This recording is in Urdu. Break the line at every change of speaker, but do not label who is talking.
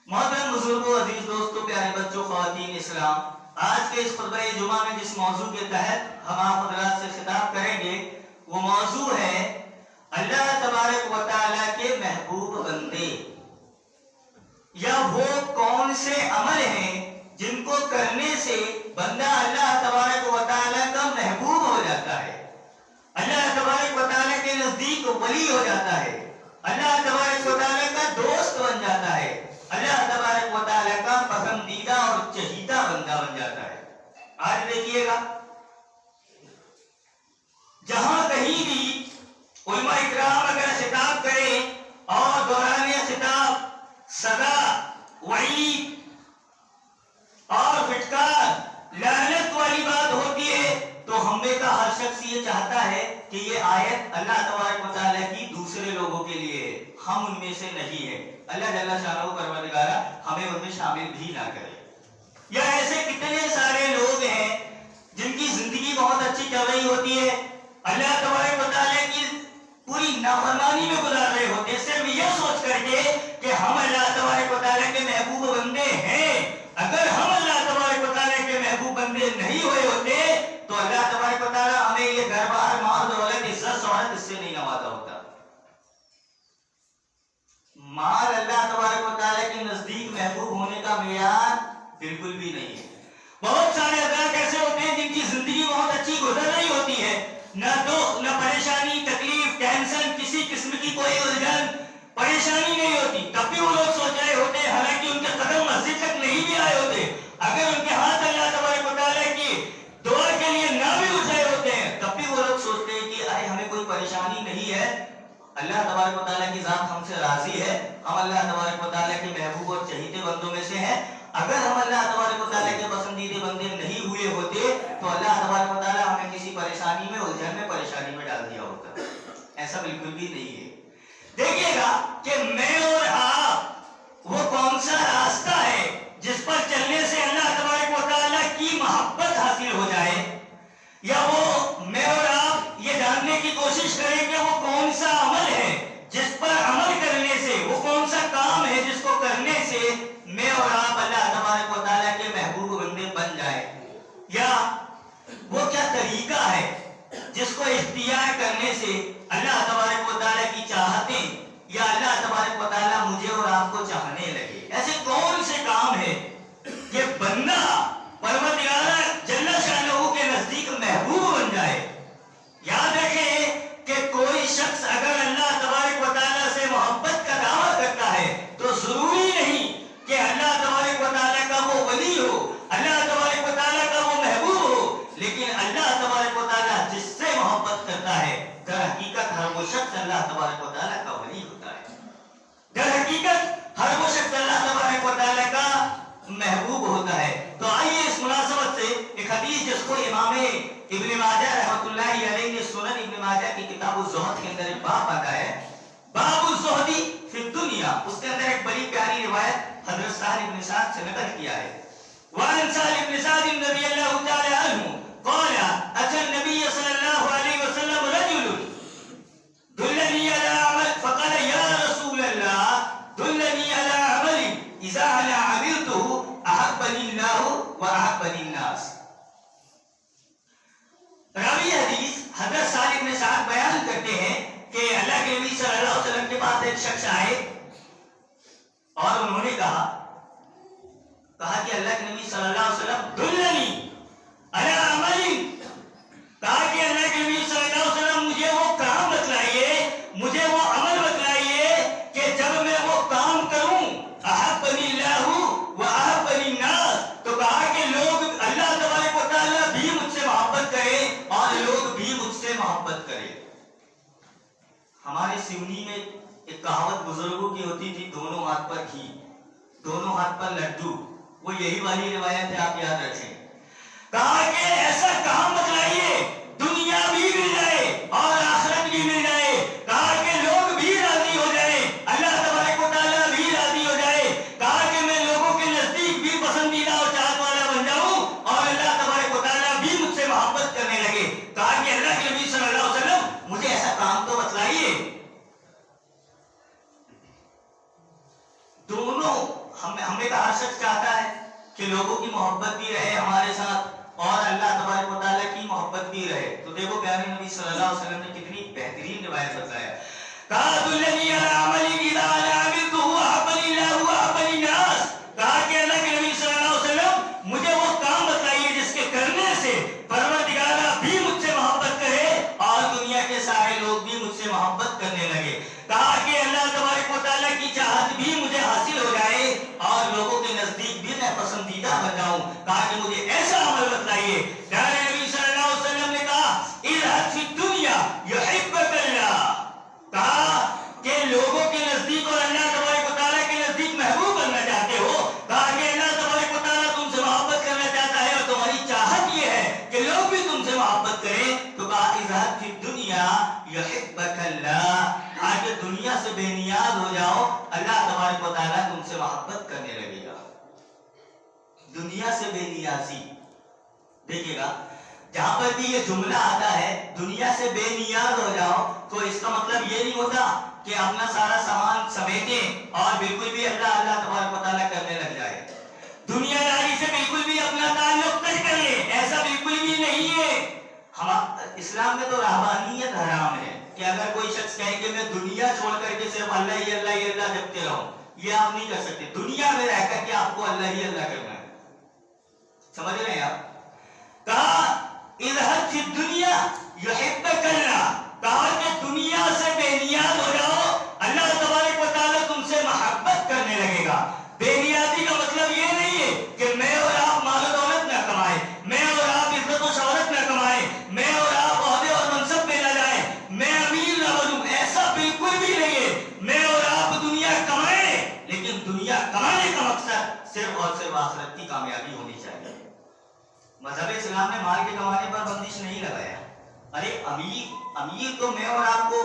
محترم بزرگوں، عزیز دوستوں، پیارے بچوں، خواتین اسلام، آج کے اس خطبہ جمعہ میں جس موضوع کے تحت ہم آپ حضرات سے خطاب کریں گے وہ موضوع ہے اللہ تبارک و تعالیٰ کے محبوب بندے، یا وہ کون سے عمل ہیں جن کو کرنے سے بندہ اللہ تبارک و تعالیٰ کا محبوب ہو جاتا ہے، اللہ تبارک و تعالیٰ کے نزدیک ولی ہو جاتا ہے، اللہ تبارک و تعالیٰ کا دوست بن جاتا ہے، اللہ تبارک و تعالیٰ کا پسندیدہ اور چہیتا بندہ بن جاتا ہے۔ آج دیکھیے گا جہاں کہیں بھی علماء اکرام اگر خطاب کریں اور دوران خطاب سزا، وعید اور فٹکار، لعنت والی بات ہوتی ہے تو ہم میں کا ہر شخص یہ چاہتا ہے کہ یہ آیت اللہ تبارک و تعالیٰ کی دوسرے لوگوں کے لیے ہے، ہم ان میں سے نہیں ہیں، اللہ جل شانہ پروردگارہ ہمیں ان میں شامل بھی نہ کرے۔ یا ایسے کتنے سارے لوگ ہیں جن کی زندگی بہت اچھی چل رہی ہوتی ہے، اللہ تبارک و تعالیٰ کی پوری نافرمانی میں گزار رہے ہوتے ہیں، صرف یہ سوچ کر کے کہ ہم اللہ تبارک و تعالیٰ کے محبوب بندے ہیں۔ اگر ہم اللہ تبارک و تعالیٰ کے محبوب بندے نہیں ہوئے ہوتے تو اللہ تبارک و تعالیٰ ہمیں یہ گھر بار، مال دولت، عزت شہرت اس سے نہیں نوازا ہوتا۔ مال اللہ تبارک و تعالیٰ کے نزدیک محبوب ہونے کا معیار بالکل بھی نہیں ہے۔ بہت سارے حضرات ایسے ہوتے ہیں جن کی زندگی بہت اچھی گزر رہی ہوتی ہے، نہ دکھ، نہ پریشانی، تکلیف، ٹینشن، کسی قسم کی کوئی الجھن، پریشانی نہیں ہوتی، تب بھی وہ لوگ سوچ رہے ہوتے ہیں، حالانکہ ان کے قدم مسجد تک نہیں بھی آئے ہوتے، اگر ان کے ہاتھ اللہ تبارک و تعالیٰ کی دعا کے لیے نہ بھی اٹھ رہے ہوتے ہیں، تب بھی وہ لوگ سوچتے ہیں کہ ارے ہمیں کوئی پریشانی نہیں ہے، اللہ تبارک و تعالیٰ کی ذات ہم سے راضی ہے، ہم اللہ تبارک و تعالیٰ کے محبوب اور چہیتے بندوں میں سے ہیں۔ اگر ہم اللہ تبارک و تعالیٰ کے پسندیدے بندے نہیں ہوئے ہوتے تو اللہ تبارک و تعالیٰ ہمیں کسی پریشانی میں، الجھن میں، پریشانی میں ڈال دیا ہوتا۔ ایسا بالکل بھی نہیں ہے۔ دیکھیے گا کہ میں اور آپ وہ کون سا راستہ ہے جس پر چلنے سے اللہ تبارک و تعالیٰ کی محبت حاصل ہو جائے، یا وہ میں اور آپ یہ جاننے کی کوشش کریں کہ وہ کون سا عمل ہے جس پر عمل کرنے سے، وہ کون سا کام ہے جس کو کرنے سے میں اور آپ اللہ تبارک و تعالیٰ کے محبوب بندے بن جائیں، یا وہ کیا طریقہ ہے جس کو اختیار کرنے سے اللہ تبارک و تعالیٰ کی چاہتیں یا اللہ تبارک و تعالیٰ مجھے اور آپ کو چاہنے لگے۔ ایسے کون سے کام ہے کہ بندہ پروردگار جل شانہ کے نزدیک محبوب بن جائے؟ یاد رکھیں کہ کوئی شخص اگر اللہ تبارک و تعالیٰ سے محبت کا دعویٰ کرتا ہے تو ضروری نہیں کہ اللہ تبارک و تعالیٰ کا وہ ولی ہو، اللہ تبارک و تعالیٰ کا وہ محبوب ہو، لیکن اللہ تبارک و تعالیٰ جس سے محبت کرتا ہے در حقیقت ہر وہ شخص اللہ تبارک و تعالیٰ کا ولی ہوتا ہے، در حقیقت ہر وہ شخص اللہ تبارک و تعالیٰ کا محبوب ہوتا ہے۔ تو آئیے اس مناسبت سے ایک حدیث جس کو امام ابن ماجہ رحمۃ اللہ علیہ نے سنن ابن ماجہ کی کتاب الزہد کے اندر ایک باب آتا ہے، باب الزہد فی الدنیا، اس کے اندر ایک بڑی پیاری روایت حضرت سہل بن سعد سے نقل کیا ہے۔ وعن سہل بن سعد رضی اللہ تعالی عنہ قال اتى النبي صلی اللہ علیہ وسلم رجل دلني على عمل فقال يا رسول الله دلني على عمل اذا انا عملته احبني الله واحبني الناس۔ راوی حدیث حضرت سہل بن سعد بیان کرتے ہیں کہ اللہ کے نبی صلی اللہ علیہ وسلم کے پاس ایک شخص آئے اور انہوں نے کہا کہ اللہ کے نبی صلی اللہ علیہ وسلم دلنی علی عمل، کہا کہ اللہ کے نبی صلی اللہ علیہ وسلم مجھے وہ کام بتلائیے، مجھے وہ عمل بتلائیے کہ جب میں وہ کام کروں احبنی اللہ واحبنی الناس، تو کہا کہ لوگ اللہ تبارک و تعالیٰ بھی مجھ سے محبت کرے اور لوگ بھی مجھ سے محبت کرے۔ ہمارے سیونی میں ایک کہاوت بزرگوں کی ہوتی تھی، دونوں ہاتھ پر گھی، دونوں ہاتھ پر لڈو، وہ یہی والی روایت ہے، آپ یاد رکھیں۔ کہا کہ ایسا کام بتلائیے دنیا بھی مل جائے اور آخرت بھی مل جائے، کہا کہ لوگ بھی راضی ہو جائے، اللہ تبارک و تعالیٰ بھی راضی ہو جائے، کہا کہ میں لوگوں کے نزدیک بھی پسندیدہ اور چاہت والا بن جاؤں اور اللہ تبارک و تعالیٰ بھی مجھ سے محبت کرنے لگے۔ کہا کہ اللہ کے نبی صلی اللہ علیہ وسلم مجھے ایسا کام تو بتلائیے۔ دونوں ہمیں تو ہر شخص چاہتا ہے کہ لوگوں کی محبت بھی رہے ہمارے ساتھ اور اللہ تبارک و تعالیٰ کی محبت بھی رہے. تو دیکھو پیارے نبی صلی اللہ علیہ وسلم نے کتنی بہترین روایت بتایا. کہا کہ اللہ کے نبی صلی اللہ علیہ وسلم مجھے وہ کام بتائیے جس کے کرنے سے پروردگار بھی مجھ سے محبت کرے اور دنیا کے سارے لوگ بھی مجھ سے محبت کرنے لگے. کہا کہ اللہ تبارک و تعالیٰ کی چاہت بھی مجھے حاصل ہو جائے اور لوگوں کے نزدیک بھی میں پسندیدہ بن جاؤں. کہا کہ مجھے ایسا عمل بتلائیے. پیارے نبی صلی اللہ علیہ وسلم نے کہا اذهب فی الدنیا یحبک اللہ. کہا کہ لوگوں کے نزدیک اور اللہ تبارک و تعالیٰ کے نزدیک محبوب بننا چاہتے ہو. کہا کہ اللہ تبارک و تعالیٰ تم سے محبت کرنا چاہتا ہے اور تمہاری چاہت یہ ہے کہ لوگ بھی تم سے محبت کریں. تو کہا اذهب فی الدنیا یحبک اللہ. آج دنیا سے بے نیاز ہو جاؤ اللہ تبارک و تعالیٰ تم سے محبت کرنے لگے گا. دنیا سے بے نیازی دیکھیے گا جہاں پر بھی یہ جملہ آتا ہے دنیا سے بے نیاز ہو جاؤ تو اس کا مطلب یہ نہیں ہوتا کہ اپنا سارا سامان سمیٹیں اور بالکل بھی اللہ اللہ تبارک و تعالیٰ کرنے لگ جائے. دنیا داری سے بالکل بھی اپنا تعلق کٹ کر لے ایسا بالکل بھی نہیں ہے. اسلام میں تو رہبانیت حرام ہے کہ اگر کوئی شخص کہے کہ میں دنیا چھوڑ کر کے صرف اللہ ہی اللہ جپتے رہوں, یہ آپ نہیں کر سکتے. دنیا میں رہ کر کے آپ کو اللہ ہی اللہ کرنا ہے. سمجھ رہے ہیں آپ؟ کہا اذهب فی الدنیا یحبک اللہ. کہا کہ دنیا سے بے نیاز ہو جاؤ اللہ تبارک و تعالیٰ تم سے محبت کرنے لگے گا. بے نیازی کا مطلب یہ نہیں ہے کہ میں اور آپ مال و دولت نہ کمائیں, میں اور آپ عزت و شہرت نہ کمائیں, میں اور آپ عہدے اور منصب پہ نہ جائیں, میں امیر نہ بنوں. ایسا بالکل بھی نہیں ہے. میں اور آپ دنیا کمائیں لیکن دنیا کمانے کا مقصد صرف اور صرف آخرت کی کامیابی ہونی چاہیے. مذہب اسلام نے مال کے کمانے پر بندش نہیں لگایا. ارے امیر تو میں اور آپ کو